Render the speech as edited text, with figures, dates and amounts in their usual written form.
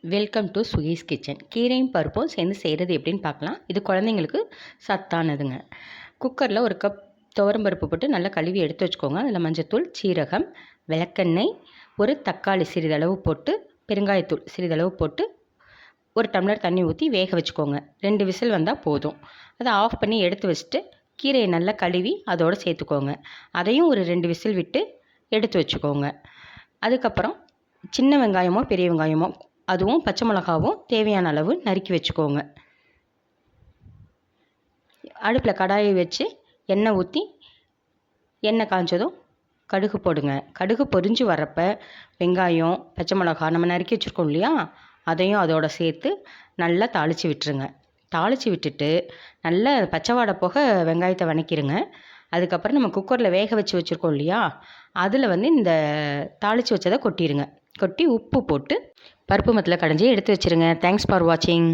Welcome to சுகீஸ் kitchen. கீரையும் பருப்பும் சேர்ந்து செய்கிறது எப்படின்னு பார்க்கலாம். இது குழந்தைங்களுக்கு சத்தானதுங்க. குக்கரில் ஒரு கப் துவரம்பருப்பு போட்டு நல்லா கழுவி எடுத்து வச்சுக்கோங்க. அதில் மஞ்சத்தூள், சீரகம், விளக்கெண்ணெய், ஒரு தக்காளி சிறிதளவு போட்டு, பெருங்காயத்தூள் சிறிதளவு போட்டு, ஒரு டம்ளர் தண்ணி ஊற்றி வேக வச்சுக்கோங்க. 2 விசில் வந்தால் போதும். அதை ஆஃப் பண்ணி எடுத்து வச்சுட்டு கீரையை நல்லா கழுவி அதோடு சேர்த்துக்கோங்க. அதையும் ஒரு 2 விசில் விட்டு எடுத்து வச்சுக்கோங்க. அதுக்கப்புறம் சின்ன வெங்காயமோ பெரிய வெங்காயமோ அதுவும் பச்சை மிளகாவும் தேவையான அளவு நறுக்கி வச்சுக்கோங்க. அடுப்பில் கடாயை வச்சு எண்ணெய் ஊற்றி எண்ணெய் காஞ்சதும் கடுகு போடுங்க. கடுகு பொரிஞ்சு வரப்போ வெங்காயம், பச்சை மிளகா நம்ம நறுக்கி வச்சுருக்கோம் இல்லையா, அதையும் அதோட சேர்த்து நல்லா தாளித்து விட்டுருங்க. தாளித்து விட்டுட்டு நல்லா பச்சை வாடை போக வெங்காயத்தை வதக்கிடுங்க. அதுக்கப்புறம் நம்ம குக்கரில் வேக வச்சுருக்கோம் இல்லையா, அதில் இந்த தாளித்து வச்சதை கொட்டிடுங்க. கொட்டி உப்பு போட்டு பருப்பு மத்தில் கடைஞ்சி எடுத்து வச்சுருங்க. தேங்க்ஸ் ஃபார் வாட்சிங்.